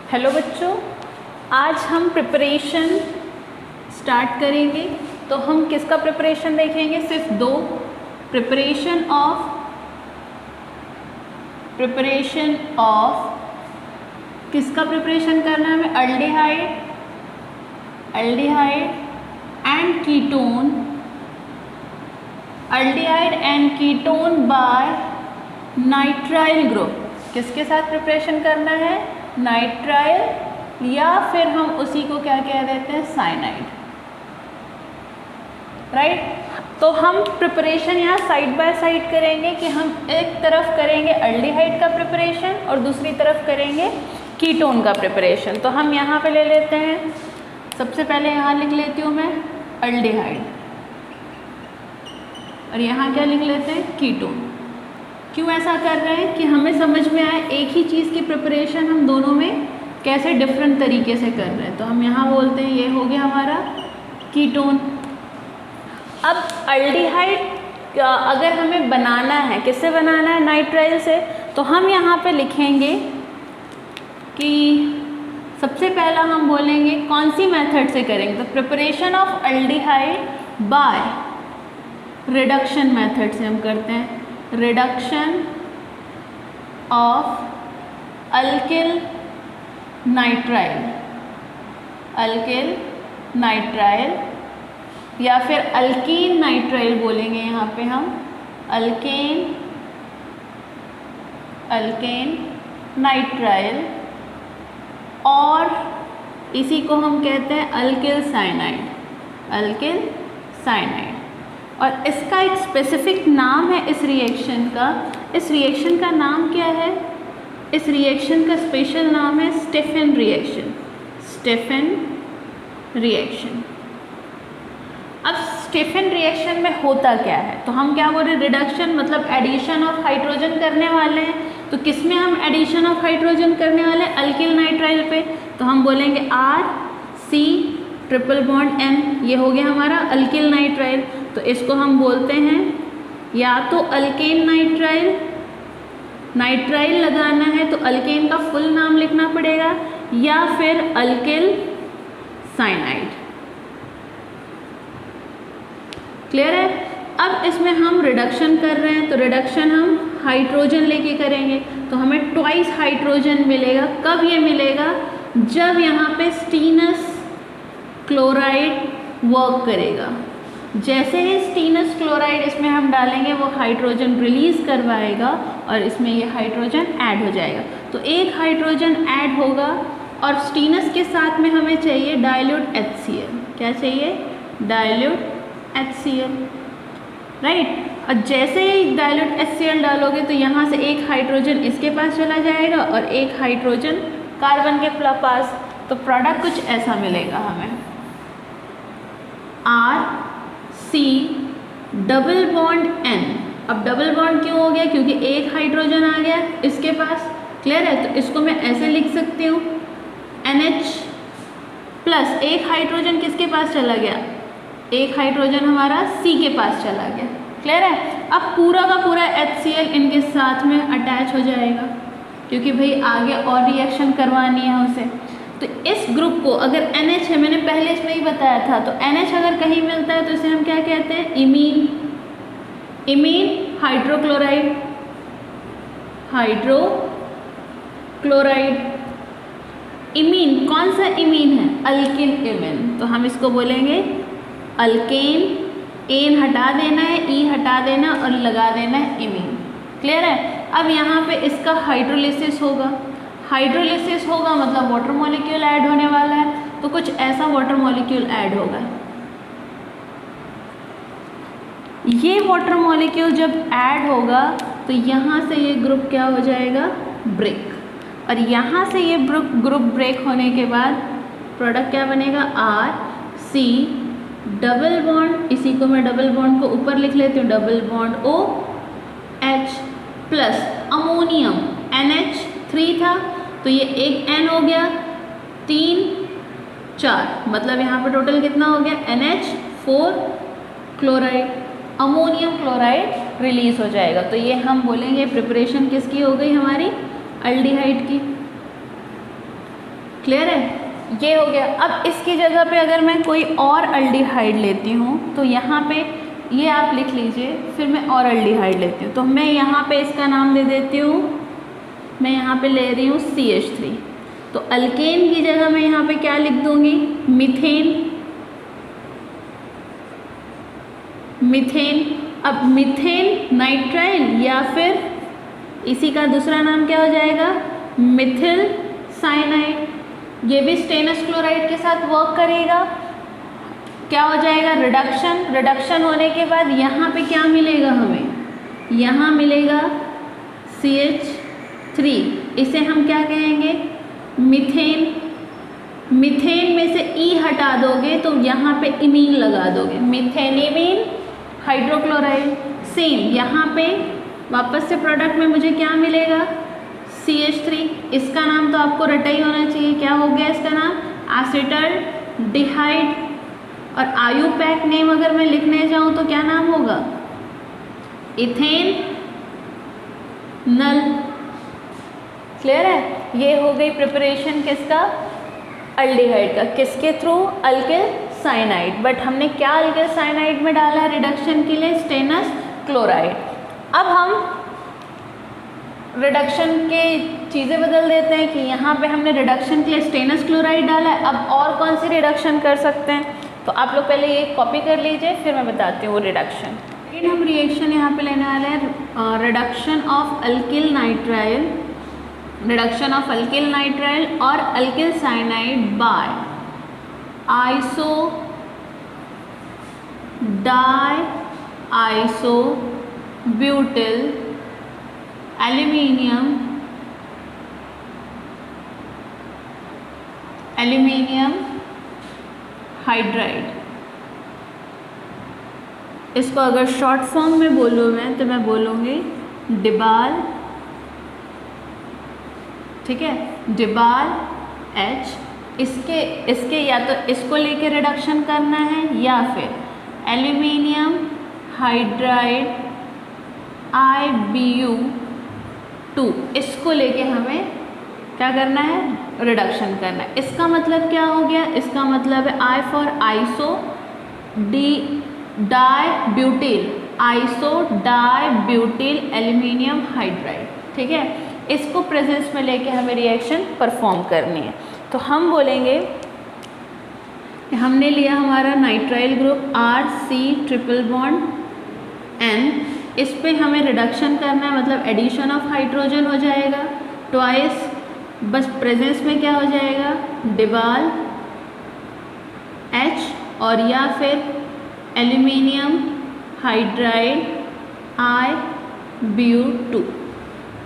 Hello बच्चों, आज हम प्रिपरेशन स्टार्ट करेंगे। तो हम किसका प्रिपरेशन देखेंगे? सिर्फ दो। प्रिपरेशन ऑफ किसका प्रिपरेशन करना है हमें? Aldehyde and ketone, aldehyde and ketone by nitrile group. किसके साथ प्रिपरेशन करना है? नाइट्राइल, या फिर हम उसी को क्या कह देते हैं? साइनाइड। राइट। तो हम प्रिपरेशन यहाँ साइड बाय साइड करेंगे कि हम एक तरफ करेंगे अल्डिहाइड का प्रिपरेशन और दूसरी तरफ करेंगे कीटोन का प्रिपरेशन। तो हम यहाँ पे ले लेते हैं, सबसे पहले यहाँ लिख लेती हूँ मैं अल्डिहाइड, और यहाँ क्या लिख लेते हैं? कीटोन। क्यों ऐसा कर रहे हैं? कि हमें समझ में आए एक ही चीज़ की प्रिपरेशन हम दोनों में कैसे डिफरेंट तरीके से कर रहे हैं। तो हम यहाँ बोलते हैं ये हो गया हमारा कीटोन। अब अल्डिहाइड अगर हमें बनाना है, किससे बनाना है? नाइट्राइल से। तो हम यहाँ पे लिखेंगे कि सबसे पहला हम बोलेंगे कौन सी मेथड से करेंगे? तो preparation of aldehyde by reduction method से हम करते हैं। रिडक्शन ऑफ अल्किल नाइट्राइल, या फिर अल्कीन नाइट्राइल बोलेंगे यहाँ पे हम, अल्केन नाइट्राइल, और इसी को हम कहते हैं अल्किल साइनाइड। और इसका एक स्पेसिफिक नाम है इस रिएक्शन का। इस रिएक्शन का नाम क्या है? इस रिएक्शन का स्पेशल नाम है स्टेफन रिएक्शन। अब स्टेफन रिएक्शन में होता क्या है? तो हम क्या बोल रहे हैं? रिडक्शन मतलब एडिशन ऑफ हाइड्रोजन करने वाले हैं। तो किस में हम एडिशन ऑफ हाइड्रोजन करने वाले हैं? अल्किल नाइट्राइल पे। तो हम बोलेंगे RC ट्रिपल बॉन्ड N, ये हो गया हमारा अल्किल नाइट्राइल। तो इसको हम बोलते हैं या तो अल्केन नाइट्राइल लगाना है तो अल्केन का फुल नाम लिखना पड़ेगा, या फिर अल्किल साइनाइड। क्लियर है? अब इसमें हम रिडक्शन कर रहे हैं, तो रिडक्शन हम हाइड्रोजन लेके करेंगे। तो हमें ट्वाइस हाइड्रोजन मिलेगा। कब ये मिलेगा? जब यहाँ पे स्टीनस क्लोराइड वर्क करेगा। जैसे ही स्टीनस क्लोराइड इसमें हम डालेंगे वो हाइड्रोजन रिलीज करवाएगा और इसमें ये हाइड्रोजन ऐड हो जाएगा। तो एक हाइड्रोजन ऐड होगा और स्टीनस के साथ में हमें चाहिए डाइल्यूट HCl। क्या चाहिए? Dilute HCl। राइट। और जैसे ही डाइल्यूट HCl डालोगे तो यहाँ से एक हाइड्रोजन इसके पास चला जाएगा और एक हाइड्रोजन कार्बन के पास। तो प्रोडक्ट कुछ ऐसा मिलेगा हमें, RC डबल बॉन्ड N। अब डबल बॉन्ड क्यों हो गया? क्योंकि एक हाइड्रोजन आ गया इसके पास। क्लियर है? तो इसको मैं ऐसे लिख सकती हूँ NH प्लस एक हाइड्रोजन किसके पास चला गया? एक हाइड्रोजन हमारा C के पास चला गया। क्लियर है? अब पूरा का पूरा HCl इनके साथ में अटैच हो जाएगा, क्योंकि भाई आगे और रिएक्शन करवानी है उसे। तो इस ग्रुप को अगर NH है, मैंने पहले इसमें ही बताया था, तो NH अगर कहीं मिलता है तो इसे हम क्या कहते हैं? Imine hydrochloride. इमीन कौन सा इमीन है? Alkyl imine. तो हम इसको बोलेंगे अल्केन। एन हटा देना है, ई हटा देना और लगा देना है इमीन। क्लियर है? अब यहाँ पे इसका हाइड्रोलिसिस होगा। हाइड्रोलिसिस होगा मतलब वाटर मॉलिक्यूल ऐड होने वाला है। तो कुछ ऐसा वाटर मॉलिक्यूल ऐड होगा। ये वाटर मॉलिक्यूल जब ऐड होगा तो यहाँ से ये ग्रुप क्या हो जाएगा? ब्रेक। और यहाँ से ये ग्रुप ब्रेक होने के बाद प्रोडक्ट क्या बनेगा? RC डबल बॉन्ड, इसी को मैं डबल बॉन्ड को ऊपर लिख लेती हूँ, double bond OH plus ammonium NH3 था तो ये एक N हो गया, 3 4, मतलब यहाँ पे टोटल कितना हो गया? NH4 chloride, ammonium chloride release हो जाएगा। तो ये हम बोलेंगे प्रिपरेशन किसकी हो गई? हमारी अल्डिहाइड की। क्लियर है, ये हो गया। अब इसकी जगह पे अगर मैं कोई और अल्डिहाइड लेती हूँ तो यहाँ पे ये आप लिख लीजिए, फिर मैं और अल्डिहाइड लेती हूँ, तो मैं यहाँ पे इसका नाम दे देती हूँ, मैं यहाँ पे ले रही हूँ CH3। तो अल्केन की जगह मैं यहाँ पे क्या लिख दूँगी, मीथेन। मीथेन, अब मीथेन नाइट्राइल या फिर इसी का दूसरा नाम क्या हो जाएगा, मिथिल साइनाइड। ये भी स्टेनस क्लोराइड के साथ वर्क करेगा, क्या हो जाएगा, रिडक्शन। रिडक्शन होने के बाद यहाँ पे क्या मिलेगा हमें, यहाँ मिलेगा CH3, इसे हम क्या कहेंगे, मीथेन। मीथेन में से ई हटा दोगे तो यहाँ पे इमीन लगा दोगे, मीथेनिमीन हाइड्रोक्लोराइड। सेम यहाँ पे वापस से प्रोडक्ट में मुझे क्या मिलेगा, CH3। इसका नाम तो आपको रटा ही होना चाहिए, क्या हो गया इसका नाम, एसिटल डिहाइड। और आयुपैक नेम अगर मैं लिखने जाऊँ तो क्या नाम होगा, इथेन नल। क्लियर है, ये हो गई प्रिपरेशन किसका, अल्डिहाइड का, किसके थ्रू, अल्किल साइनाइड। बट हमने क्या अल्किल साइनाइड में डाला है रिडक्शन के लिए, स्टेनस क्लोराइड। अब हम रिडक्शन के चीज़ें बदल देते हैं कि यहाँ पे हमने रिडक्शन के लिए स्टेनस क्लोराइड डाला है, अब और कौन सी रिडक्शन कर सकते हैं, तो आप लोग पहले ये कॉपी कर लीजिए, फिर मैं बताती हूँ वो रिडक्शन। लेकिन हम रिएक्शन यहाँ पे लेने वाले हैं reduction of alkyl nitrile, reduction of alkyl nitrile और alkyl cyanide by iso di iso butyl aluminium hydride. इसको अगर शॉर्ट फॉर्म में बोलूँ मैं तो मैं बोलूँगी डिबाल, ठीक है, डिबाल H। इसके या तो इसको लेके रिडक्शन करना है या फिर एल्यूमिनियम हाइड्राइड IBU2, इसको लेके हमें क्या करना है, रिडक्शन करना है। इसका मतलब क्या हो गया, इसका मतलब है I for iso di butyl, iso di butyl aluminium hydride, ठीक है। इसको प्रेजेंस में लेके हमें रिएक्शन परफॉर्म करनी है। तो हम बोलेंगे कि हमने लिया हमारा nitrile group RC triple bond N, इस पे हमें रिडक्शन करना है, मतलब एडिशन ऑफ हाइड्रोजन हो जाएगा ट्वाइस, बस प्रेजेंस में क्या हो जाएगा, डिबाल H और या फिर एल्यूमिनियम हाइड्राइड IBU2।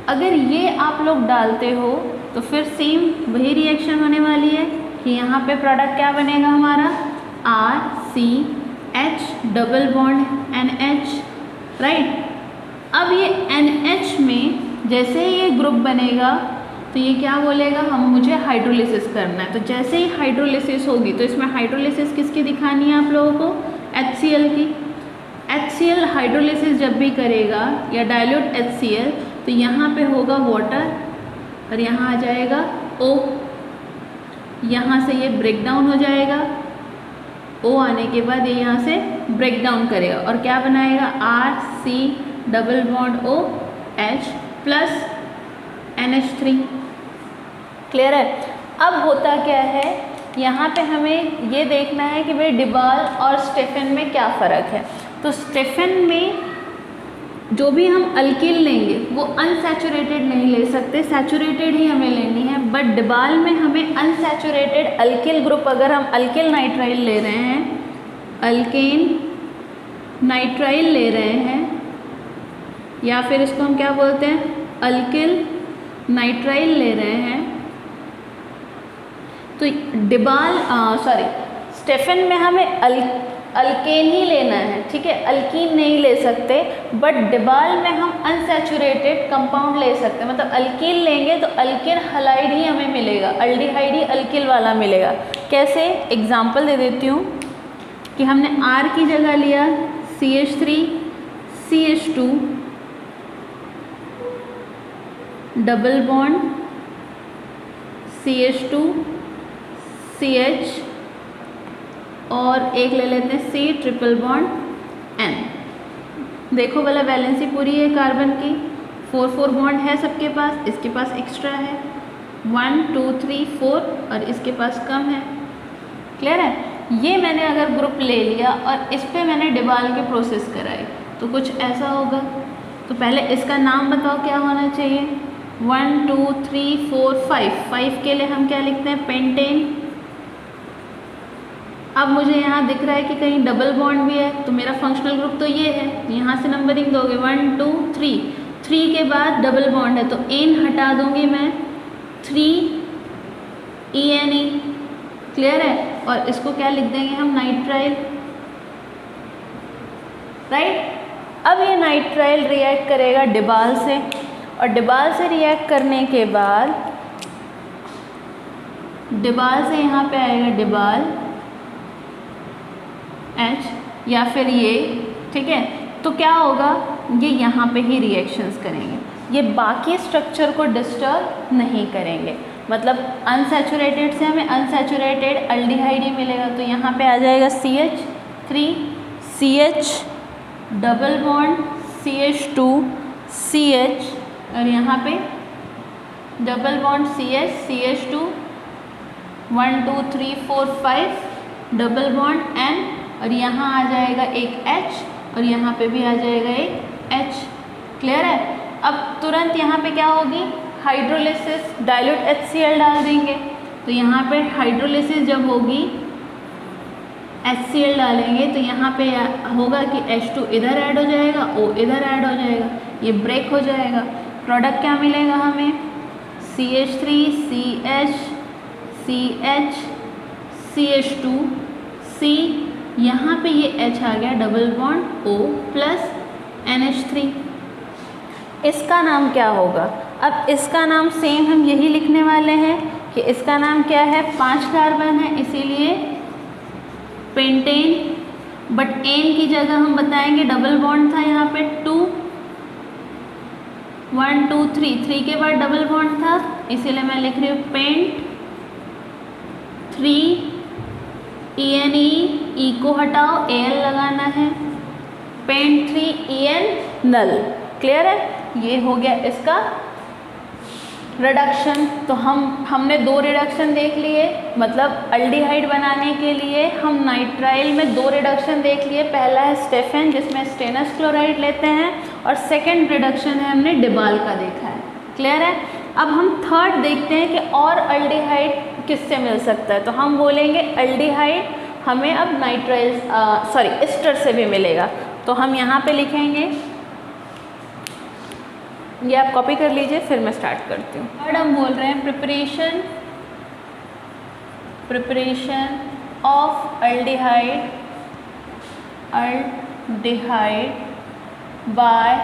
अगर ये आप लोग डालते हो तो फिर सेम वही रिएक्शन होने वाली है कि यहाँ पे प्रोडक्ट क्या बनेगा हमारा, RCH double bond NH, right. अब ये NH में जैसे ही ये ग्रुप बनेगा तो ये क्या बोलेगा, हम मुझे हाइड्रोलिसिस करना है। तो जैसे ही हाइड्रोलिसिस होगी तो इसमें हाइड्रोलिसिस किसकी दिखानी है आप लोगों को, HCl की। HCl हाइड्रोलिसिस जब भी करेगा या डाइल्यूट HCl तो यहाँ पे होगा वाटर और यहाँ आ जाएगा O, यहाँ से ये ब्रेक डाउन हो जाएगा, O आने के बाद ये यहाँ से ब्रेक डाउन करेगा और क्या बनाएगा, RC double bond OH plus NH3। Clear है। अब होता क्या है, यहाँ पे हमें ये देखना है कि भाई डिबाल और स्टेफन में क्या फ़र्क है। तो स्टेफन में जो भी हम अल्किल लेंगे वो अनसैचुरेटेड नहीं ले सकते, सैचुरेटेड ही हमें लेनी है। बट डिबाल में हमें अनसैचुरेटेड अल्किल ग्रुप, अगर हम अल्किल नाइट्राइल ले रहे हैं, अल्केन नाइट्राइल ले रहे हैं, या फिर इसको हम क्या बोलते हैं, अल्किल नाइट्राइल ले रहे हैं, तो डिबाल स्टेफन में हमें अल्केन ही लेना है, ठीक है, अल्कीन नहीं ले सकते। बट डिबाल में हम अनसैचुरेटेड कंपाउंड ले सकते हैं, मतलब अल्कीन लेंगे तो अल्किल हलाइड ही हमें मिलेगा, अल्डिहाइड ही अल्किल वाला मिलेगा। कैसे, एग्जांपल दे देती हूँ कि हमने R की जगह लिया CH3 CH2 double bond CH2 CH और एक ले लेते हैं C ट्रिपल बॉन्ड N। देखो वाला वैलेंसी पूरी है कार्बन की, 4 बॉन्ड है सबके पास, इसके पास एक्स्ट्रा है 1 2 3 4 और इसके पास कम है। क्लियर है? ये मैंने अगर ग्रुप ले लिया और इस पर मैंने डिबाल के प्रोसेस कराई तो कुछ ऐसा होगा। तो पहले इसका नाम बताओ क्या होना चाहिए। 1 2 3 4 5 के लिए हम क्या लिखते हैं, पेंटेन। अब मुझे यहाँ दिख रहा है कि कहीं डबल बॉन्ड भी है, तो मेरा फंक्शनल ग्रुप तो ये है, यहाँ से नंबरिंग दोगे 1 2 3 के बाद डबल बॉन्ड है तो एन हटा दूंगी मैं, 3 ENE। क्लियर है? और इसको क्या लिख देंगे हम, नाइट्राइल। राइट। अब ये नाइट्राइल रिएक्ट करेगा डिबाल से, और डिबाल से रिएक्ट करने के बाद डिबाल से यहाँ पे आएगा डिबाल H या फिर ये, ठीक है। तो क्या होगा, ये यहाँ पे ही रिएक्शंस करेंगे, ये बाकी स्ट्रक्चर को डिस्टर्ब नहीं करेंगे। मतलब अनसैचुरेटेड से हमें अनसैचुरेटेड अल्डिहाइड ही मिलेगा। तो यहाँ पे आ जाएगा CH3 CH double bond CH2 CH और यहाँ पे double bond CH CH2 1 2 3 4 5 double bond N और यहाँ आ जाएगा एक H और यहाँ पे भी आ जाएगा एक H। क्लियर है? अब तुरंत यहाँ पे क्या होगी, हाइड्रोलिसिस, डाइल्यूट HCl डाल देंगे। तो यहाँ पे हाइड्रोलिसिस जब होगी HCl डालेंगे तो यहाँ पे होगा कि H2 इधर ऐड हो जाएगा, O इधर ऐड हो जाएगा, ये ब्रेक हो जाएगा। प्रोडक्ट क्या मिलेगा हमें, CH3 CH CH CH2 C, यहाँ पे ये H आ गया, double bond O plus NH3। इसका नाम क्या होगा, अब इसका नाम सेम हम यही लिखने वाले हैं कि इसका नाम क्या है, 5 कार्बन है इसीलिए पेंटेन, बट एन की जगह हम बताएंगे डबल बॉन्ड था यहाँ पे 2 1 2 3 के बाद डबल बॉन्ड था इसीलिए मैं लिख रही हूँ पेंट 3 ENE, E को हटाओ Al लगाना है, पेंट 3 EN नल। क्लियर है? ये हो गया इसका रिडक्शन। तो हमने 2 रिडक्शन देख लिए, मतलब अल्डिहाइड बनाने के लिए हम नाइट्राइल में 2 रिडक्शन देख लिए। पहला है स्टेफेन जिसमें स्टेनस क्लोराइड लेते हैं और सेकंड रिडक्शन है हमने डिबाल का देखा है। क्लियर है? अब हम थर्ड देखते हैं कि और अल्डिहाइड किससे मिल सकता है। तो हम बोलेंगे अल्डिहाइड हमें अब नाइट्राइल एस्टर से भी मिलेगा। तो हम यहाँ पे लिखेंगे, ये आप कॉपी कर लीजिए, फिर मैं स्टार्ट करती हूँ। थर्ड हम बोल रहे हैं preparation of aldehyde by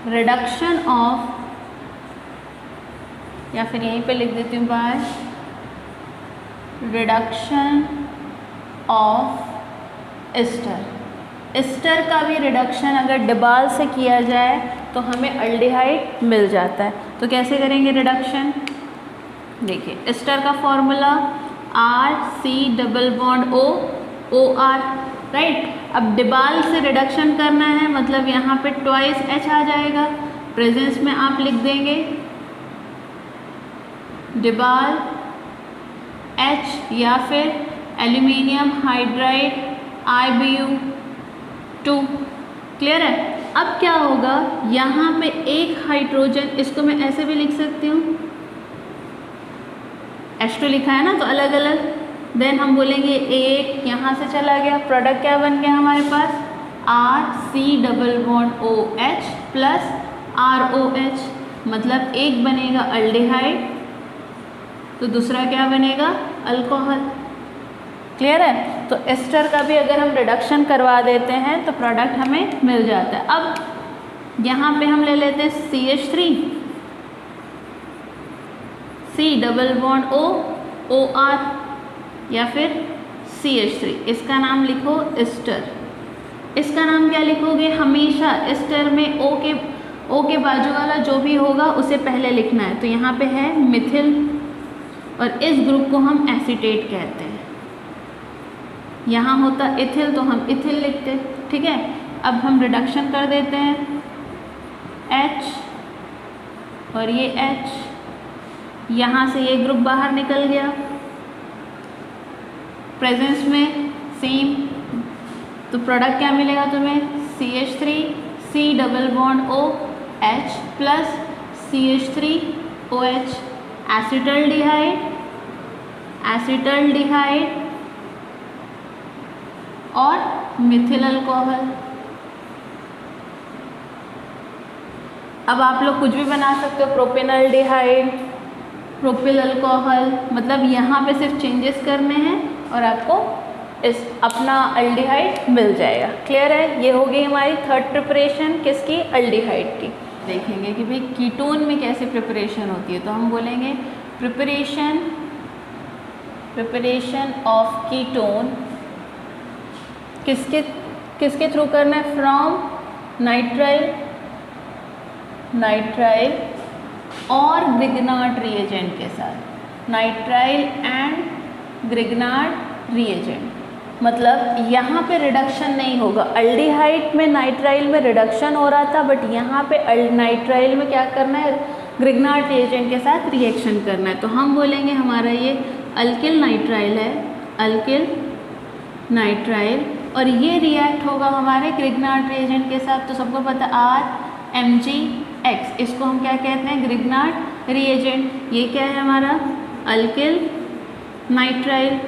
reduction of, या फिर यहीं पे लिख देती हूँ बाय रिडक्शन ऑफ एस्टर का भी रिडक्शन अगर डिबाल से किया जाए तो हमें अल्डिहाइड मिल जाता है। तो कैसे करेंगे रिडक्शन, देखिए एस्टर का formula RC double bond OR, right. अब डिबाल से रिडक्शन करना है, मतलब यहाँ पे ट्वाइस H आ जाएगा, प्रेजेंस में आप लिख देंगे डिबाल H या फिर एल्यूमिनियम हाइड्राइड IBU2। क्लियर है? अब क्या होगा, यहाँ पे एक हाइड्रोजन, इसको मैं ऐसे भी लिख सकती हूँ, H2 लिखा है ना तो अलग अलग, देन हम बोलेंगे एक यहाँ से चला गया, प्रोडक्ट क्या बन गया हमारे पास RC double bond OH plus ROH, मतलब एक बनेगा अल्डिहाइड तो दूसरा क्या बनेगा, अल्कोहल। क्लियर है? तो एस्टर का भी अगर हम रिडक्शन करवा देते हैं तो प्रोडक्ट हमें मिल जाता है। अब यहाँ पे हम ले लेते हैं CH3 C double bond OR या फिर CH3, इसका नाम लिखो एस्टर। इसका नाम क्या लिखोगे, हमेशा एस्टर में O के बाजू वाला जो भी होगा उसे पहले लिखना है। तो यहाँ पे है मिथिल और इस ग्रुप को हम एसीटेट कहते हैं। यहाँ होता इथिल तो हम इथिल लिखते, ठीक है। अब हम रिडक्शन कर देते हैं, H और ये H, यहाँ से ये ग्रुप बाहर निकल गया, प्रेजेंस में सेम, तो प्रोडक्ट क्या मिलेगा तुम्हें, CH3 C double bond O H plus CH3OH, acetaldehyde और मिथिल अल्कोहल। अब आप लोग कुछ भी बना सकते हो, प्रोपेनल्डिहाइड, प्रोपिल अल्कोहल, मतलब यहाँ पे सिर्फ चेंजेस करने हैं और आपको इस अपना अल्डिहाइड मिल जाएगा। क्लियर है? ये हो गई हमारी थर्ड प्रिपरेशन किसकी, अल्डिहाइड की। देखेंगे कि भाई कीटोन में कैसे प्रिपरेशन होती है, तो हम बोलेंगे प्रिपरेशन ऑफ कीटोन किसके थ्रू करना है, फ्रॉम नाइट्राइल और ग्रिग्नार्ड रिएजेंट के साथ, नाइट्राइल एंड ग्रिग्नार्ड रिएजेंट। मतलब यहाँ पे रिडक्शन नहीं होगा, अल्डिहाइड में नाइट्राइल में रिडक्शन हो रहा था, बट यहाँ पे नाइट्राइल में क्या करना है, ग्रिग्नार्ड रिएजेंट के साथ रिएक्शन करना है। तो हम बोलेंगे हमारा ये अल्किल नाइट्राइल है, अल्किल नाइट्राइल, और ये रिएक्ट होगा हमारे ग्रिग्नार्ड रिएजेंट के साथ। तो सबको पता RMgX, इसको हम क्या कहते हैं, ग्रिग्नार्ड रिएजेंट। ये क्या है हमारा, अल्किल नाइट्राइल,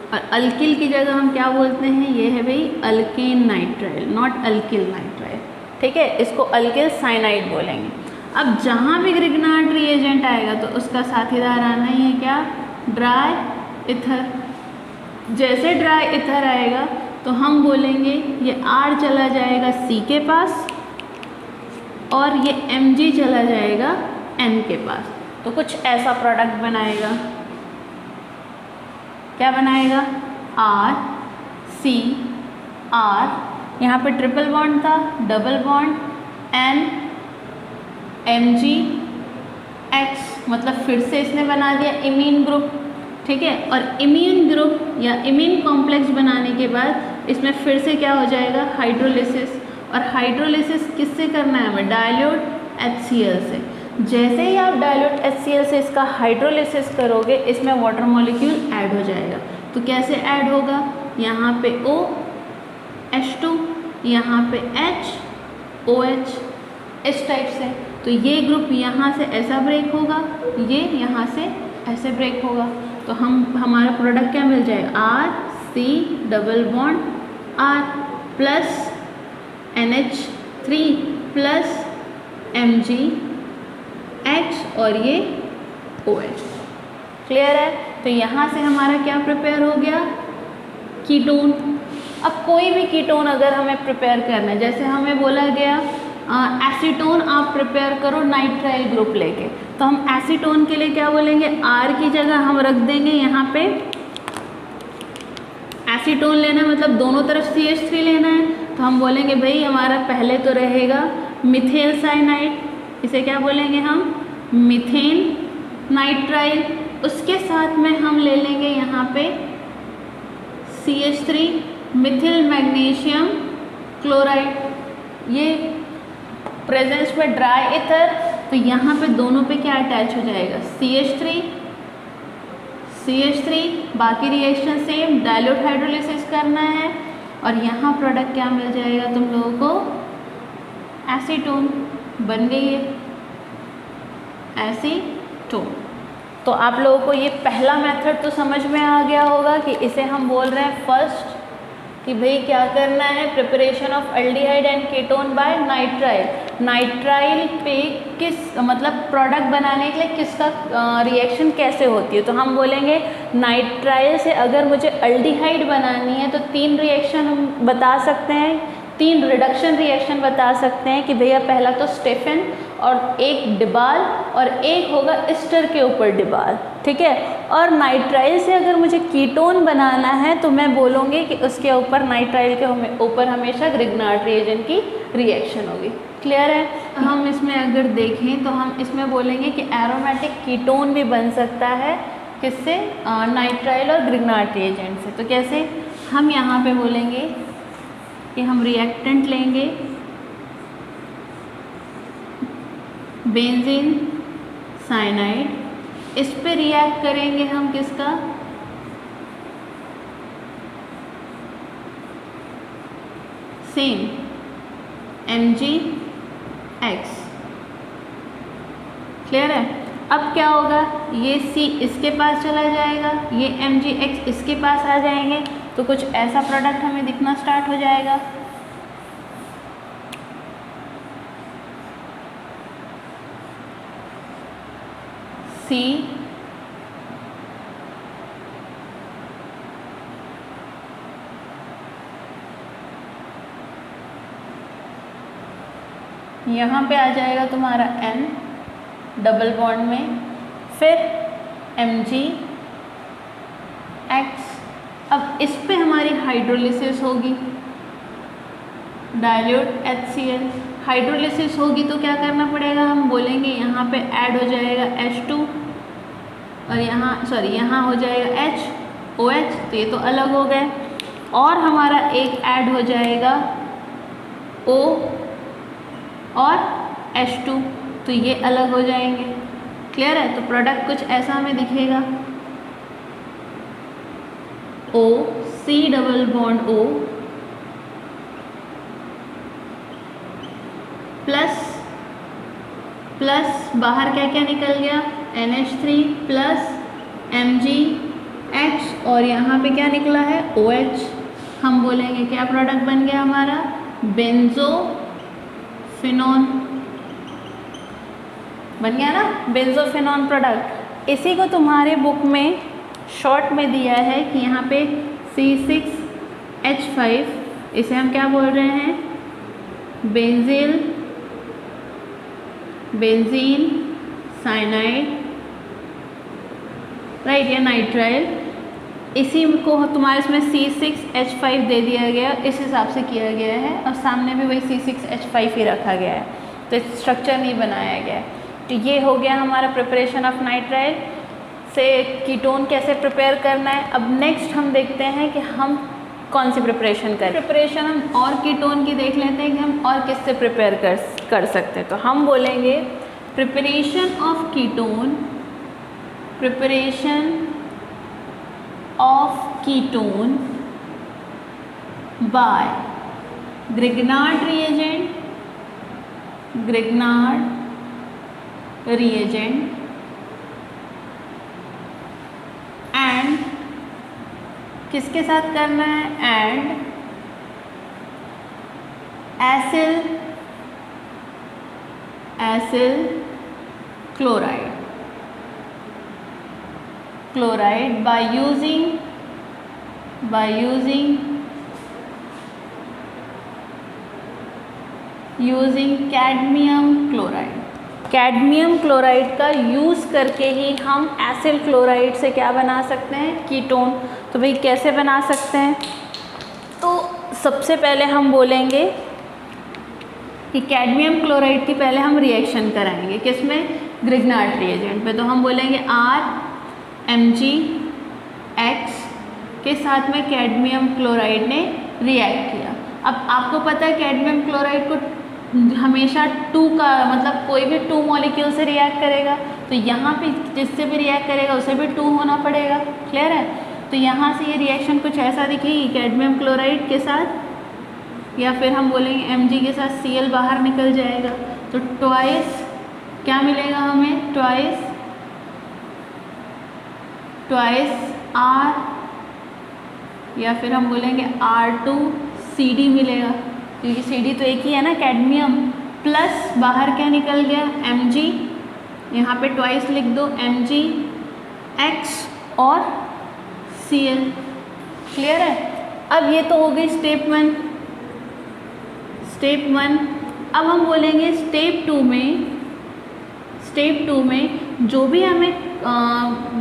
और अल्किल की जगह हम क्या बोलते हैं, ये है भाई alkane nitrile, not alkyl nitrile, ठीक है। इसको अल्किल साइनाइड बोलेंगे। अब जहाँ भी ग्रिग्नार्ड रिएजेंट आएगा तो उसका साथीदार आना ही है क्या, ड्राई इथर। जैसे ड्राई इथर आएगा तो हम बोलेंगे ये R चला जाएगा C के पास और ये Mg चला जाएगा N के पास, तो कुछ ऐसा प्रोडक्ट बनाएगा। क्या बनाएगा, R C R, यहाँ पे ट्रिपल बॉन्ड था, double bond N Mg X, मतलब फिर से इसने बना दिया इमीन ग्रुप, ठीक है। और इमीन ग्रुप या इमीन कॉम्प्लेक्स बनाने के बाद इसमें फिर से क्या हो जाएगा, हाइड्रोलिसिस। और हाइड्रोलिसिस किससे करना है हमें, डायल्यूट HCl से। जैसे ही आप डायल्यूट HCl से इसका हाइड्रोलिसिस करोगे, इसमें वाटर मॉलिक्यूल ऐड हो जाएगा। तो कैसे ऐड होगा, यहाँ पे O H2, यहाँ पे H OH, इस टाइप से। तो ये ग्रुप यहाँ से ऐसा ब्रेक होगा, ये यहाँ से ऐसे ब्रेक होगा, तो हमारा प्रोडक्ट क्या मिल जाएगा, RC double bond R plus NH3 plus Mg H और ये OH। क्लियर है? तो यहाँ से हमारा क्या प्रिपेयर हो गया, कीटोन। अब कोई भी कीटोन अगर हमें प्रिपेयर करना है, जैसे हमें बोला गया एसीटोन आप प्रिपेयर करो नाइट्राइल ग्रुप लेके, तो हम एसीटोन के लिए क्या बोलेंगे, R की जगह हम रख देंगे यहाँ पे एसीटोन लेना है, मतलब दोनों तरफ CH3 लेना है, तो हम बोलेंगे भाई हमारा पहले तो रहेगा मिथेल साइनाइड, इसे क्या बोलेंगे हम, मीथेन नाइट्राइल। उसके साथ में हम ले लेंगे यहाँ पे CH3 मिथिल मैग्नीशियम क्लोराइड, ये प्रेजेंस में ड्राई इथर, तो यहाँ पे दोनों पे क्या अटैच हो जाएगा, CH3, बाकी रिएक्शन सेम, डायल्यूट हाइड्रोलिसिस करना है, और यहाँ प्रोडक्ट क्या मिल जाएगा तुम लोगों को, एसीटोन बन गई है एसीटोन। तो आप लोगों को ये पहला मेथड तो समझ में आ गया होगा कि इसे हम बोल रहे हैं फर्स्ट, कि भाई क्या करना है, preparation of aldehyde and ketone by nitrile. Nitrile पे किस मतलब प्रोडक्ट बनाने के लिए किसका रिएक्शन कैसे होती है, तो हम बोलेंगे नाइट्राइल से अगर मुझे अल्डिहाइड बनानी है तो 3 रिएक्शन हम बता सकते हैं, 3 रिडक्शन रिएक्शन बता सकते हैं कि भैया पहला तो स्टेफन और एक डिबाल और एक होगा एस्टर के ऊपर डिबाल, ठीक है। और नाइट्राइल से अगर मुझे कीटोन बनाना है तो मैं बोलूँगी कि उसके ऊपर नाइट्राइल के ऊपर हमेशा ग्रिग्नार्ड रिएजेंट की रिएक्शन होगी। क्लियर है। हम इसमें अगर देखें तो हम इसमें बोलेंगे कि एरोमेटिक कीटोन भी बन सकता है किससे, नाइट्राइल और ग्रिग्नार्ड रिएजेंट से। तो कैसे, हम यहाँ पे बोलेंगे कि हम रिएक्टेंट लेंगे बेंजीन साइनाइड, इस पे रिएक्ट करेंगे हम किसका, सेम MgX। क्लियर है। अब क्या होगा, ये C इसके पास चला जाएगा, ये MgX इसके पास आ जाएंगे, तो कुछ ऐसा प्रोडक्ट हमें दिखना स्टार्ट हो जाएगा। C यहाँ पे आ जाएगा तुम्हारा N डबल बॉन्ड में, फिर MgX। अब इस पे हमारी हाइड्रोलिसिस होगी, डाइल्यूट HCl। हाइड्रोलिसिस होगी तो क्या करना पड़ेगा, हम बोलेंगे यहाँ पे ऐड हो जाएगा H2 और यहाँ हो जाएगा OH, तो ये तो अलग हो गए। और हमारा एक ऐड हो जाएगा O और H2, तो ये अलग हो जाएंगे। क्लियर है। तो प्रोडक्ट कुछ ऐसा हमें दिखेगा, O C double bond O plus बाहर क्या क्या निकल गया, NH3 प्लस MgH और यहाँ पे क्या निकला है, OH। हम बोलेंगे क्या प्रोडक्ट बन गया हमारा, बेंजोफिनॉन बन गया ना, बेंजोफिनॉन प्रोडक्ट। इसी को तुम्हारे बुक में शॉर्ट में दिया है कि यहाँ पे C6H5, इसे हम क्या बोल रहे हैं, बेंजीन साइनाइड, राइट, या नाइट्राइल। इसी को तुम्हारे इसमें C6H5 दे दिया गया, इस हिसाब से किया गया है और सामने भी वही C6H5 ही रखा गया है, तो स्ट्रक्चर नहीं बनाया गया है। तो ये हो गया हमारा प्रिपरेशन ऑफ नाइट्राइल से कीटोन कैसे प्रिपेयर करना है। अब नेक्स्ट हम देखते हैं कि हम कौन सी प्रिपरेशन करें। प्रिपरेशन हम और कीटोन की देख लेते हैं कि हम और किससे प्रिपेयर कर सकते हैं। तो हम बोलेंगे preparation of ketone, by Grignard reagent and किसके साथ करना है, and acyl chloride by using cadmium chloride का यूज़ करके ही हम एसिल क्लोराइड से क्या बना सकते हैं, कीटोन। तो भाई कैसे बना सकते हैं, तो सबसे पहले हम बोलेंगे कि कैडमियम क्लोराइड की पहले हम रिएक्शन कराएंगे, किसमें, ग्रिग्नार्ड रिएजेंट पे। तो हम बोलेंगे RMgX के साथ में कैडमियम क्लोराइड ने रिएक्ट किया। अब आपको पता है कैडमियम क्लोराइड को हमेशा 2 का मतलब कोई भी 2 मॉलिक्यूल से रिएक्ट करेगा, तो यहाँ पे जिससे भी रिएक्ट करेगा उसे भी 2 होना पड़ेगा। क्लियर है। तो यहाँ से ये रिएक्शन कुछ ऐसा दिखेगी कैडमियम क्लोराइड के साथ, या फिर हम बोलेंगे Mg के साथ Cl बाहर निकल जाएगा, तो ट्वाइस क्या मिलेगा हमें, ट्वाइस R, या फिर हम बोलेंगे R2CD मिलेगा, क्योंकि CD तो एक ही है ना, कैडमियम, प्लस बाहर क्या निकल गया, Mg, यहाँ पे ट्वाइस लिख दो, MgX और Cl। क्लियर है। अब ये तो हो गई स्टेप 1। स्टेप 1। अब हम बोलेंगे स्टेप 2 में जो भी हमें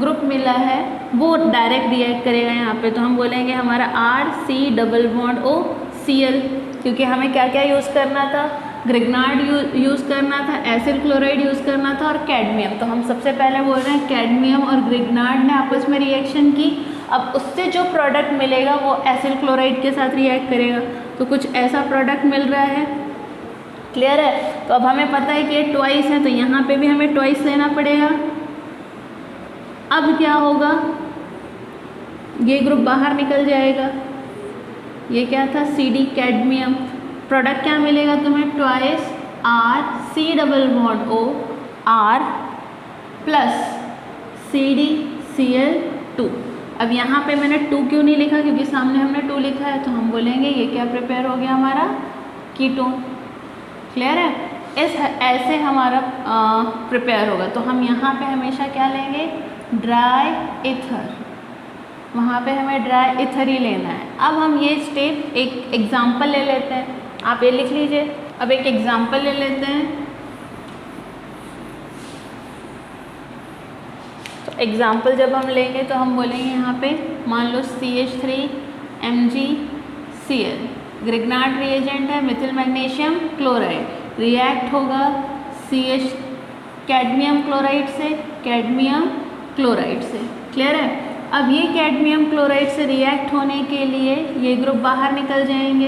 ग्रुप मिला है वो डायरेक्ट रिएक्ट करेगा यहाँ पे। तो हम बोलेंगे हमारा RC≡OCl, क्योंकि हमें क्या क्या यूज़ करना था, ग्रिग्नार्ड यूज़ करना था, एसिड क्लोराइड यूज़ करना था और कैडमियम। तो हम सबसे पहले बोल रहे हैं कैडमियम और ग्रिग्नार्ड ने आपस में रिएक्शन की। अब उससे जो प्रोडक्ट मिलेगा वो एसिड क्लोराइड के साथ रिएक्ट करेगा। तो कुछ ऐसा प्रोडक्ट मिल रहा है, क्लियर है। तो अब हमें पता है कि ये ट्वाइस है, तो यहाँ पे भी हमें ट्वाइस लेना पड़ेगा। अब क्या होगा, ये ग्रुप बाहर निकल जाएगा। ये क्या था, CD कैडमियम। प्रोडक्ट क्या मिलेगा तुम्हें, twice RC≡O R plus CdCl2। अब यहाँ पे मैंने 2 क्यों नहीं लिखा, क्योंकि सामने हमने 2 लिखा है। तो हम बोलेंगे ये क्या प्रिपेयर हो गया, हमारा कीटोन। क्लियर है, ऐसे हमारा प्रिपेयर होगा। तो हम यहाँ पे हमेशा क्या लेंगे, ड्राई ईथर। वहाँ पे हमें ड्राई ईथर ही लेना है। अब हम ये स्टेप एक एग्जाम्पल ले लेते हैं, आप ये लिख लीजिए। अब एक एग्जाम्पल ले लेते हैं। तो एग्जाम्पल जब हम लेंगे तो हम बोलेंगे यहाँ पे मान लो CH3MgCl ग्रिग्नार्ड रिएजेंट है, मिथिल मैग्नीशियम क्लोराइड, रिएक्ट होगा CH कैडमियम क्लोराइड से, कैडमियम क्लोराइड से। क्लियर है। अब ये कैडमियम क्लोराइड से रिएक्ट होने के लिए ये ग्रुप बाहर निकल जाएंगे।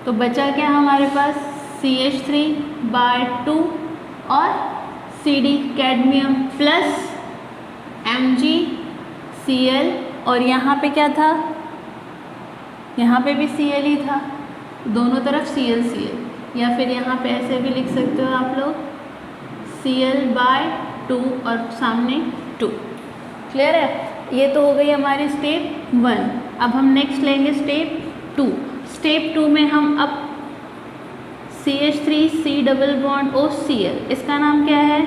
तो बचा क्या हमारे पास, CH3/2 और CD कैडमियम प्लस MgCl। और यहाँ पे क्या था, यहाँ पे भी Cl ही था, दोनों तरफ Cl। या फिर यहाँ पे ऐसे भी लिख सकते हो आप लोग, Cl/2 और सामने 2। क्लियर है। ये तो हो गई हमारी स्टेप 1। अब हम नेक्स्ट लेंगे स्टेप 2। स्टेप 2 में हम अब CH3C≡OCl, इसका नाम क्या है,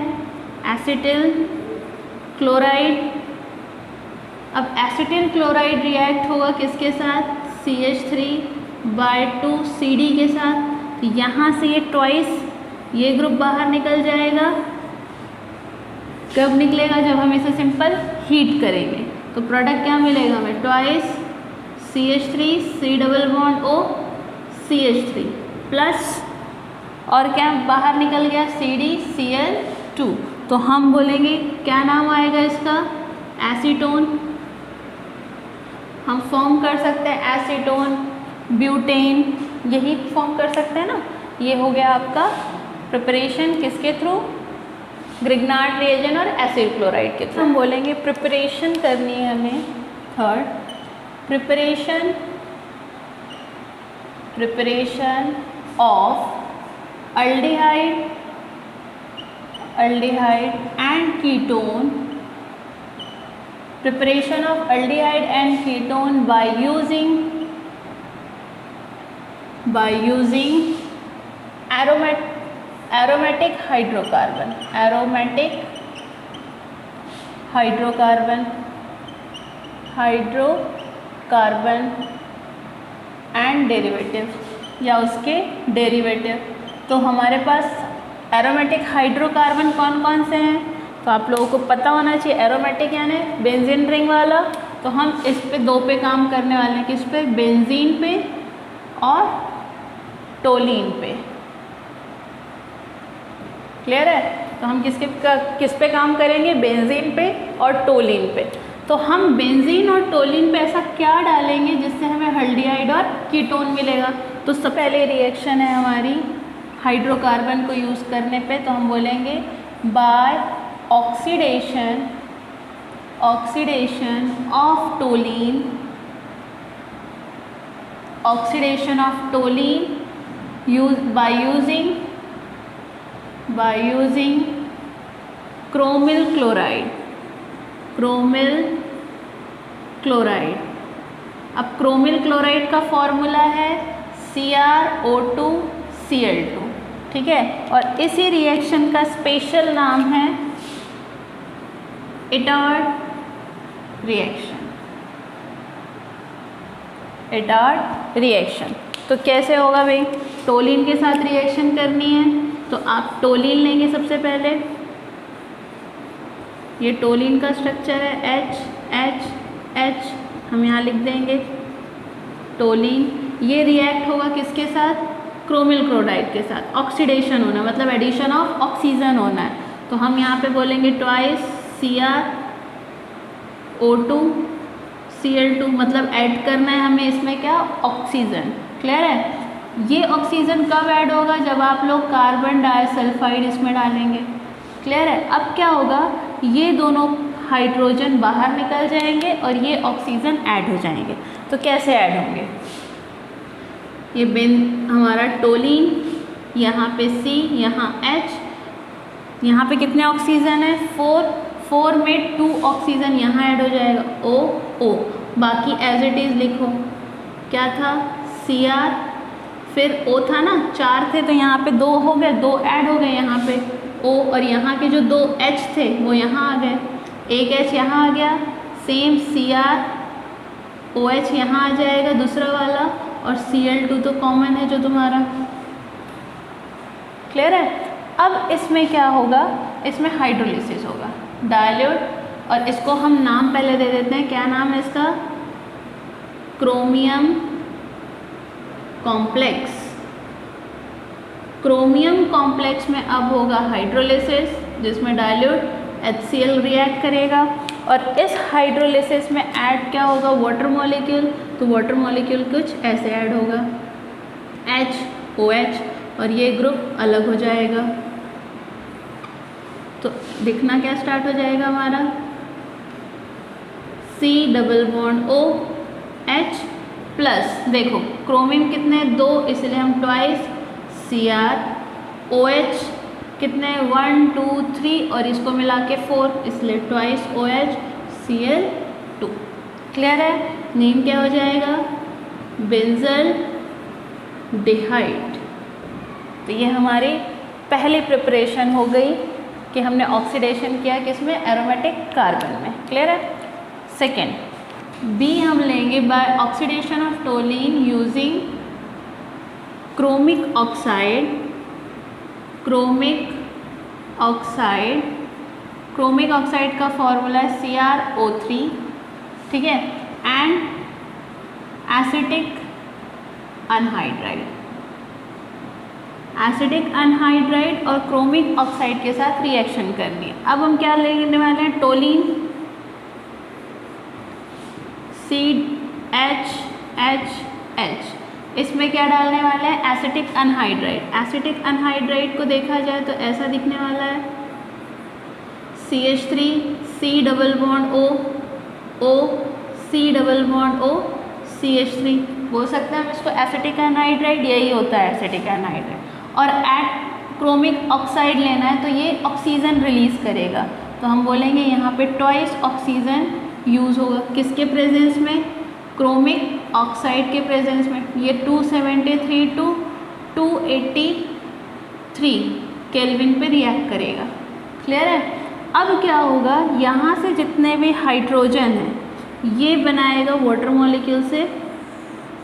एसिटिल क्लोराइड। अब एसिटिल क्लोराइड रिएक्ट होगा किसके साथ, CH3/2 CD के साथ। तो यहाँ से ये ट्वाइस, ये ग्रुप बाहर निकल जाएगा। कब निकलेगा, जब हम इसे सिंपल हीट करेंगे। तो प्रोडक्ट क्या मिलेगा हमें, ट्वाइस CH3C≡O CH3 प्लस और क्या बाहर निकल गया, CdCl2। तो हम बोलेंगे क्या नाम आएगा इसका, एसीटोन। हम फॉर्म कर सकते हैं एसीटोन, ब्यूटेन, यही फॉर्म कर सकते हैं ना। ये हो गया आपका प्रिपरेशन किसके थ्रू, ग्रिग्नार्ड रिएजेंट और एसिड क्लोराइड के थ्रू। हम बोलेंगे प्रिपरेशन करनी है हमें। Third, preparation of aldehyde and ketone, preparation of aldehyde and ketone by using aromatic hydrocarbon and derivative या उसके डेरिवेटिव। तो हमारे पास एरोमेटिक हाइड्रोकार्बन कौन कौन से हैं, तो आप लोगों को पता होना चाहिए। एरोमेटिक यानी बेंजीन रिंग वाला। तो हम इस पे 2 पे काम करने वाले हैं, किस पे, बेंजीन पे और टोलीन पे। क्लियर है। तो हम किस पे काम करेंगे, बेंजीन पे और टोलीन पे। तो हम बेंजीन और टोलीन पे ऐसा क्या डालेंगे जिससे हमें हल्डिहाइड और कीटोन मिलेगा। तो सबसे पहले रिएक्शन है हमारी हाइड्रोकार्बन को यूज़ करने पे। तो हम बोलेंगे by oxidation of toluene by using chromyl chloride. अब क्रोमिल क्लोराइड का फॉर्मूला है CrO2Cl2, ठीक है। और इसी रिएक्शन का स्पेशल नाम है इटार्ड रिएक्शन। तो कैसे होगा भाई, टोलिन के साथ रिएक्शन करनी है तो आप टोलिन लेंगे सबसे पहले। ये टोलिन का स्ट्रक्चर है H हम यहाँ लिख देंगे टोलिन। ये रिएक्ट होगा किसके साथ? क्रोमिल क्लोराइड के साथ। ऑक्सीडेशन होना मतलब एडिशन ऑफ ऑक्सीजन होना है, तो हम यहाँ पे बोलेंगे ट्वाइस CrO2 Cl2 मतलब ऐड करना है हमें इसमें क्या? ऑक्सीजन। क्लियर है? ये ऑक्सीजन कब ऐड होगा? जब आप लोग कार्बन डाइसल्फाइड इसमें डालेंगे। क्लियर है? अब क्या होगा, ये दोनों हाइड्रोजन बाहर निकल जाएंगे और ये ऑक्सीजन ऐड हो जाएंगे। तो कैसे ऐड होंगे? ये बिन हमारा टोलिन, यहाँ पे C, यहाँ H, यहाँ पे कितने ऑक्सीजन है? 4 में 2 ऑक्सीजन यहाँ ऐड हो जाएगा O। बाकी एज इट इज़ लिखो। क्या था? Cr, फिर O था ना, 4 थे तो यहाँ पे 2 हो गए, 2 ऐड हो गए यहाँ पे O, और यहाँ के जो 2 H थे वो यहाँ आ गए, एक H यहाँ आ गया, सेम CrOH यहाँ आ जाएगा दूसरा वाला, और Cl2 तो कॉमन है जो तुम्हारा। क्लियर है? अब इसमें क्या होगा? इसमें हाइड्रोलिसिस होगा, डायल्यूट, और इसको हम नाम पहले दे देते हैं। क्या नाम है इसका? Chromium complex. क्रोमियम कॉम्प्लेक्स में अब होगा हाइड्रोलिसिस, जिसमें डायल्यूट HCl रिएक्ट करेगा, और इस हाइड्रोलिसिस में ऐड क्या होगा? Water molecule. तो वाटर मॉलिक्यूल कुछ ऐसे ऐड होगा HOH, और ये ग्रुप अलग हो जाएगा। तो दिखना क्या स्टार्ट हो जाएगा हमारा? C double bond OH plus, देखो क्रोमियम कितने? 2, इसलिए हम ट्वाइस CrOH कितने? 1 2 3, और इसको मिला के 4, इसलिए ट्वाइस OH Cl2। क्लियर है? नेम क्या हो जाएगा? बेंजल डिहाइड। तो ये हमारी पहली प्रिपरेशन हो गई कि हमने ऑक्सीडेशन किया किसमें? एरोमेटिक कार्बन में। क्लियर है? सेकेंड B हम लेंगे by oxidation of toluene using chromic oxide. Chromic oxide का फॉर्मूला है CrO3, ठीक है, एंड एसिटिक अनहाइड्राइड और क्रोमिक ऑक्साइड के साथ रिएक्शन करनी है। अब हम क्या लेने वाले हैं? टोलिन CHH, इसमें क्या डालने वाले हैं? Acetic anhydride. एसिटिक अनहाइड्राइड को देखा जाए तो ऐसा दिखने वाला है, CH3 C double bond O C double bond O CH3 बोल सकते हैं हम इसको एसिटिक एनहाइड्राइड। यही होता है एसिटिक एनहाइड्राइड। और ऐड क्रोमिक ऑक्साइड लेना है तो ये ऑक्सीजन रिलीज करेगा, तो हम बोलेंगे यहाँ पे ट्वाइस ऑक्सीजन यूज़ होगा। किसके प्रेजेंस में? क्रोमिक ऑक्साइड के प्रेजेंस में। ये 273 टू 283 केल्विन पे रिएक्ट करेगा। क्लियर है? अब क्या होगा, यहाँ से जितने भी हाइड्रोजन हैं ये बनाएगा वाटर मॉलिक्यूल से,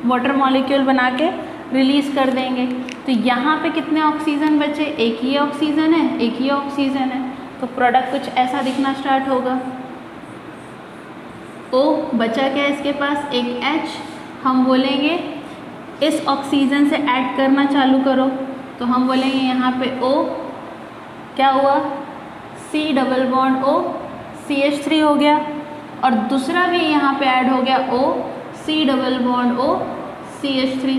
वाटर मॉलिक्यूल बना के रिलीज़ कर देंगे। तो यहाँ पे कितने ऑक्सीजन बचे? एक ही ऑक्सीजन है, एक ही ऑक्सीजन है, तो प्रोडक्ट कुछ ऐसा दिखना स्टार्ट होगा। O बचा क्या इसके पास? एक H। हम बोलेंगे इस ऑक्सीजन से ऐड करना चालू करो, तो हम बोलेंगे यहाँ पे O क्या हुआ? C double bond O CH3 हो गया, और दूसरा भी यहाँ पे ऐड हो गया O C double bond O CH3।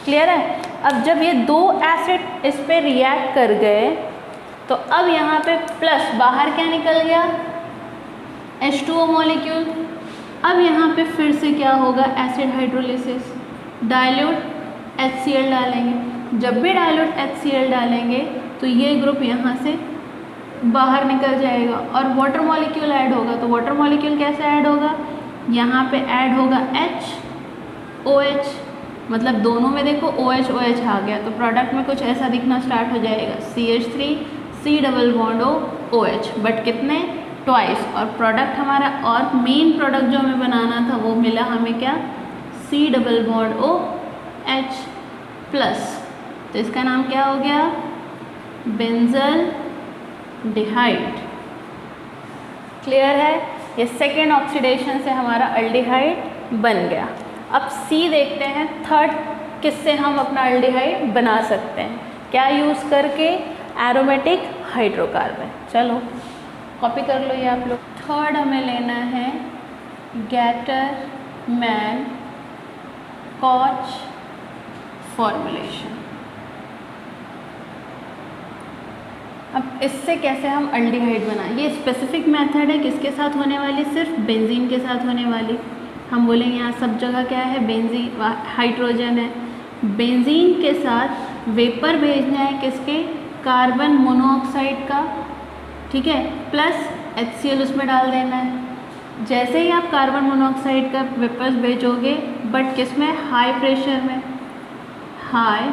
Clear है? अब जब ये दो एसिड इस पे रिएक्ट कर गए तो अब यहाँ पे प्लस बाहर क्या निकल गया? H2O molecule. अब यहाँ पे फिर से क्या होगा? एसिड हाइड्रोलिसिस, डाइल्यूट HCl डालेंगे। जब भी डाइल्यूट HCl डालेंगे तो ये ग्रुप यहाँ से बाहर निकल जाएगा और वाटर मॉलिक्यूल ऐड होगा। तो वाटर मॉलिक्यूल कैसे ऐड होगा? यहाँ पे ऐड होगा HOH, मतलब दोनों में देखो OH OH आ गया, तो प्रोडक्ट में कुछ ऐसा दिखना स्टार्ट हो जाएगा, CH3 C double bond O OH, but कितने? ट्वाइस। और प्रोडक्ट हमारा और मेन प्रोडक्ट जो हमें बनाना था वो मिला हमें क्या? C double bond O H। Plus, तो इसका नाम क्या हो गया, बेंजल डिहाइड। क्लियर है, ये सेकेंड ऑक्सीडेशन से हमारा अल्डिहाइड बन गया। अब सी देखते हैं, थर्ड किससे हम अपना अल्डिहाइड बना सकते हैं, क्या यूज़ करके, एरोमेटिक हाइड्रोकार्बन। चलो कॉपी कर लो ये आप लोग। थर्ड हमें लेना है गैटर मैन कॉच फॉर्मूलेशन। अब इससे कैसे हम अल्डिहाइड बनाएं, ये स्पेसिफिक मेथड है, किसके साथ होने वाली, सिर्फ बेंजीन के साथ होने वाली। हम बोलेंगे यहाँ सब जगह क्या है, बेंजीन हाइड्रोजन है, बेंजीन के साथ वेपर भेजना है किसके, कार्बन मोनोऑक्साइड का, ठीक है, प्लस HCl उसमें डाल देना है। जैसे ही आप कार्बन मोनोऑक्साइड का वेपर्स भेजोगे, बट किस में, हाई प्रेशर में, हाई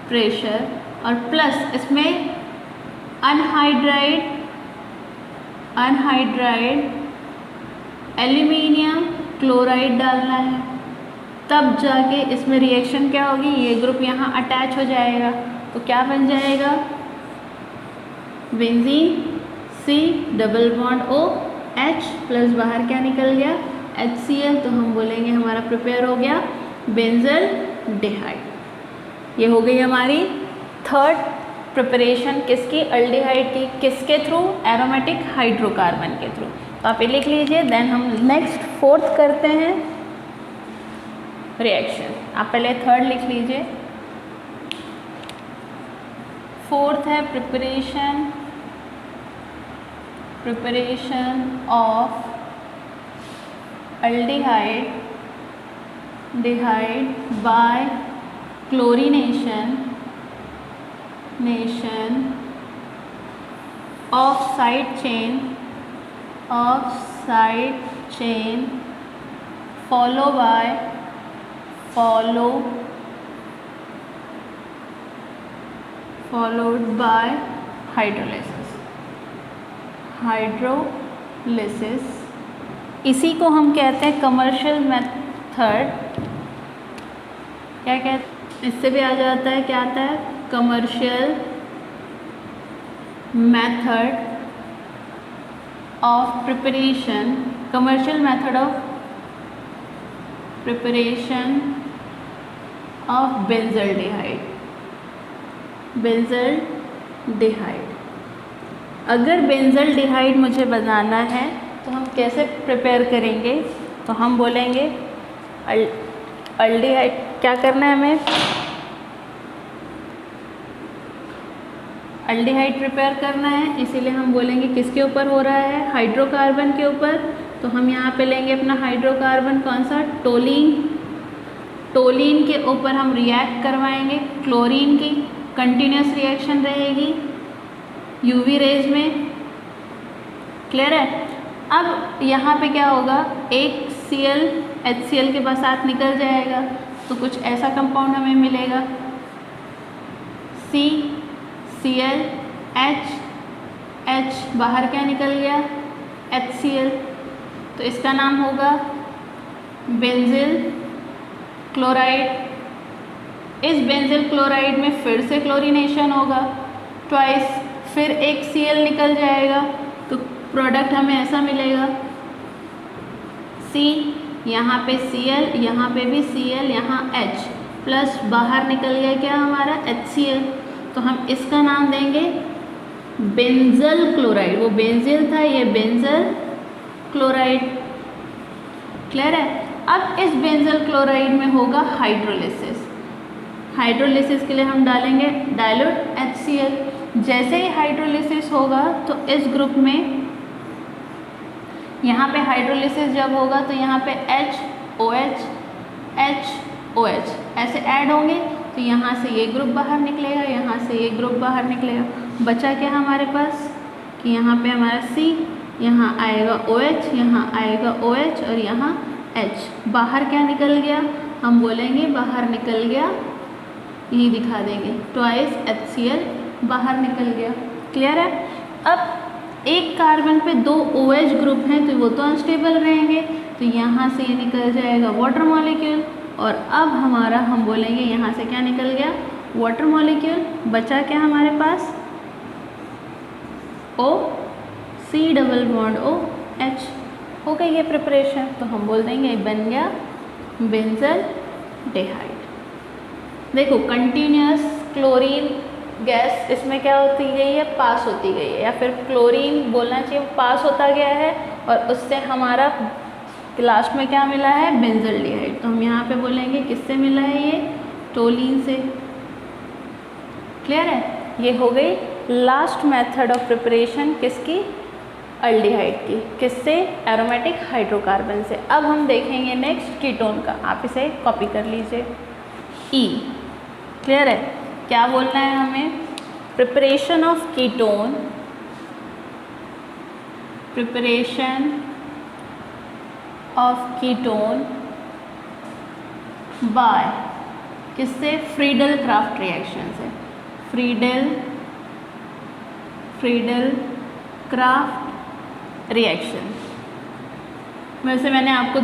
प्रेशर, और प्लस इसमें अनहाइड्राइड एल्यूमिनियम क्लोराइड डालना है, तब जाके इसमें रिएक्शन क्या होगी, ये ग्रुप यहाँ अटैच हो जाएगा, तो क्या बन जाएगा, benzene C double bond O H plus बाहर क्या निकल गया, HCl, तो हम बोलेंगे हमारा प्रिपेयर हो गया बेंजल डिहाइड। ये हो गई हमारी थर्ड प्रिपरेशन किसकी, अल्डिहाइड की, किसके थ्रू, एरोमेटिक हाइड्रोकार्बन के थ्रू। तो आप ये लिख लीजिए। देन हम नेक्स्ट फोर्थ करते हैं रिएक्शन। आप पहले थर्ड लिख लीजिए, फोर्थ है preparation of aldehyde by chlorination of side chain followed by hydrolysis. इसी को हम कहते हैं कमर्शियल मेथड, क्या कहते हैं, इससे भी आ जाता है, क्या आता है, commercial method of preparation of benzaldehyde. अगर बेंजल डिहाइड मुझे बनाना है तो हम कैसे प्रिपेयर करेंगे, तो हम बोलेंगे अल्डिहाइड क्या करना है, हमें अल्डिहाइड प्रिपेयर करना है, इसीलिए हम बोलेंगे किसके ऊपर हो रहा है, हाइड्रोकार्बन के ऊपर। तो हम यहाँ पे लेंगे अपना हाइड्रोकार्बन कौन सा, टोलीन के ऊपर हम रिएक्ट करवाएंगे क्लोरीन की, कंटिन्यूस रिएक्शन रहेगी यूवी रेज में। क्लियर है। अब यहाँ पे क्या होगा, एक Cl HCl के साथ निकल जाएगा, तो कुछ ऐसा कंपाउंड हमें मिलेगा, CCl H बाहर क्या निकल गया, HCl, तो इसका नाम होगा बेंजिल क्लोराइड। इस बेंजिल क्लोराइड में फिर से क्लोरीनेशन होगा ट्वाइस, फिर एक Cl निकल जाएगा, तो प्रोडक्ट हमें ऐसा मिलेगा C, यहाँ पे Cl, यहाँ पे भी Cl, यहाँ H, प्लस बाहर निकल गया क्या हमारा HCl, तो हम इसका नाम देंगे बेंजल क्लोराइड। वो बेंजिल था, ये बेंजल क्लोराइड। क्लियर है। अब इस बेंजल क्लोराइड में होगा हाइड्रोलिसिस के लिए हम डालेंगे डाइल्यूट HCl। जैसे ही हाइड्रोलिसिस होगा तो इस ग्रुप में यहाँ पे हाइड्रोलिसिस जब होगा तो यहाँ पे HOH ऐसे ऐड होंगे, तो यहाँ से ये ग्रुप बाहर निकलेगा, यहाँ से ये ग्रुप बाहर निकलेगा। बचा क्या हमारे पास कि यहाँ पे हमारा C, यहाँ आएगा OH, यहाँ आएगा OH और यहाँ H। बाहर क्या निकल गया, हम बोलेंगे बाहर निकल गया, यही दिखा देंगे ट्वाइस HCl बाहर निकल गया। क्लियर है। अब एक कार्बन पे 2 OH ग्रुप हैं तो वो तो अनस्टेबल रहेंगे, तो यहाँ से ये निकल जाएगा वाटर मॉलिक्यूल और अब हमारा हम बोलेंगे यहाँ से क्या निकल गया, वाटर मॉलिक्यूल, बचा क्या हमारे पास O, C double bond O H, हो गई ये प्रिपरेशन। तो हम बोल देंगे बन गया बेंजल डेहाइड। देखो कंटिन्यूस क्लोरीन गैस इसमें क्या होती गई है, पास होती गई है, या फिर क्लोरीन बोलना चाहिए पास होता गया है और उससे हमारा लास्ट में क्या मिला है, बेंजल डेहाइड। तो हम यहाँ पे बोलेंगे किससे मिला है, ये टोलीन से। क्लियर है, ये हो गई लास्ट मेथड ऑफ प्रिपरेशन किसकी, अल्डिहाइड की, किससे, एरोमेटिक हाइड्रोकार्बन से। अब हम देखेंगे नेक्स्ट कीटोन का, आप इसे कॉपी कर लीजिए। ई, क्लियर है, क्या बोलना है हमें, preparation of ketone, preparation of ketone by किससे, फ्रीडल क्राफ्ट रिएक्शन से, फ्रीडल क्राफ्ट रिएक्शन। वैसे मैंने आपको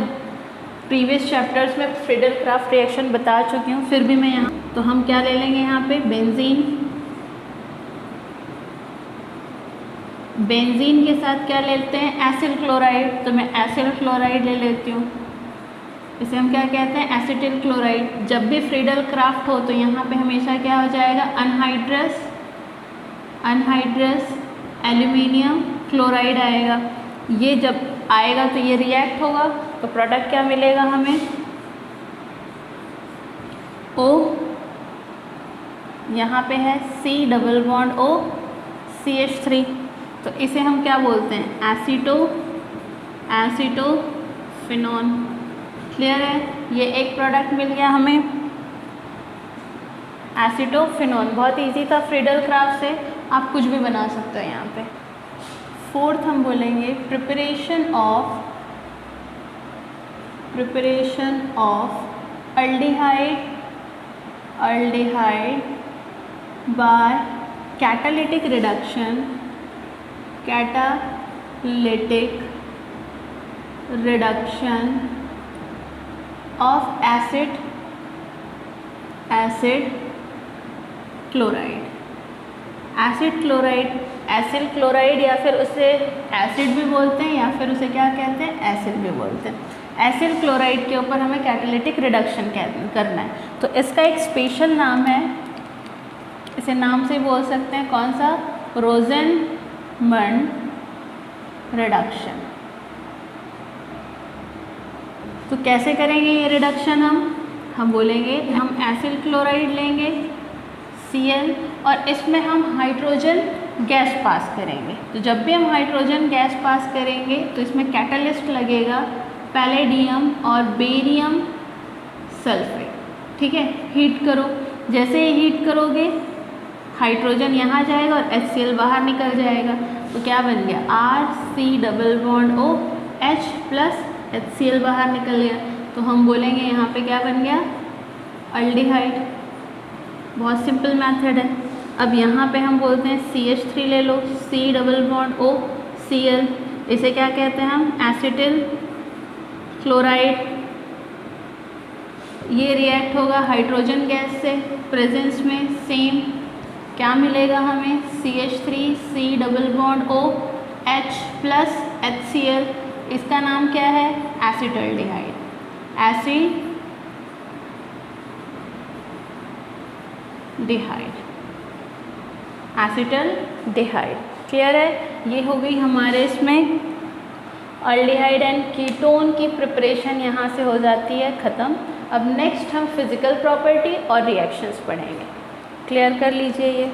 प्रीवियस चैप्टर्स में फ्रीडल क्राफ्ट रिएक्शन बता चुकी हूँ, फिर भी मैं यहाँ, तो हम क्या ले लेंगे यहाँ पे, बेंजीन के साथ क्या लेते हैं, एसिल क्लोराइड। तो मैं एसिल क्लोराइड ले लेती हूँ, इसे हम क्या कहते हैं, एसिटिल क्लोराइड। जब भी फ्रीडल क्राफ्ट हो तो यहाँ पे हमेशा क्या हो जाएगा, अनहाइड्रस एल्यूमिनियम क्लोराइड आएगा। ये जब आएगा तो ये रिएक्ट होगा, तो प्रोडक्ट क्या मिलेगा हमें, O, यहाँ पे है C double bond O CH3। तो इसे हम क्या बोलते हैं, एसीटोफिनॉन। क्लियर है, ये एक प्रोडक्ट मिल गया हमें, एसीटोफिनॉन। बहुत इजी था, फ्रीडल क्राफ्ट से आप कुछ भी बना सकते हो यहाँ पे। फोर्थ हम बोलेंगे preparation of aldehyde by catalytic reduction of acid chloride. Acid chloride या फिर उसे एसिड भी बोलते हैं, या फिर उसे क्या कहते हैं, एसिड भी बोलते हैं। एसिड क्लोराइड के ऊपर हमें कैटालिटिक रिडक्शन करना है, तो इसका एक स्पेशल नाम है, इसे नाम से बोल सकते हैं, कौन सा, रोज़नमंड रिडक्शन। तो कैसे करेंगे ये रिडक्शन, हम बोलेंगे हम एसिड क्लोराइड लेंगे Cl, और इसमें हम हाइड्रोजन गैस पास करेंगे। तो जब भी हम हाइड्रोजन गैस पास करेंगे तो इसमें कैटलिस्ट लगेगा, पैलेडियम और बेरियम सल्फेट। ठीक है, हीट करो, जैसे ही हीट करोगे हाइड्रोजन यहाँ जाएगा और HCl बाहर निकल जाएगा। तो क्या बन गया, RC double bond O H plus HCl बाहर निकल गया। तो हम बोलेंगे यहाँ पे क्या बन गया, अल्डिहाइड। बहुत सिंपल मेथड है। अब यहाँ पे हम बोलते हैं CH3 ले लो, C double bond O Cl, इसे क्या कहते हैं हम, एसिटिल क्लोराइड। ये रिएक्ट होगा हाइड्रोजन गैस से, प्रेजेंस में सेम क्या मिलेगा हमें, CH3 C double bond O H plus HCl, इसका नाम क्या है, एसिटल्डिहाइड, एसिटल्डिहाइड। क्लियर है, ये हो गई हमारे इसमें अल्डिहाइड एंड कीटोन की प्रिपरेशन यहाँ से हो जाती है ख़त्म। अब नेक्स्ट हम फिज़िकल प्रॉपर्टी और रिएक्शंस पढ़ेंगे। क्लियर कर लीजिए ये।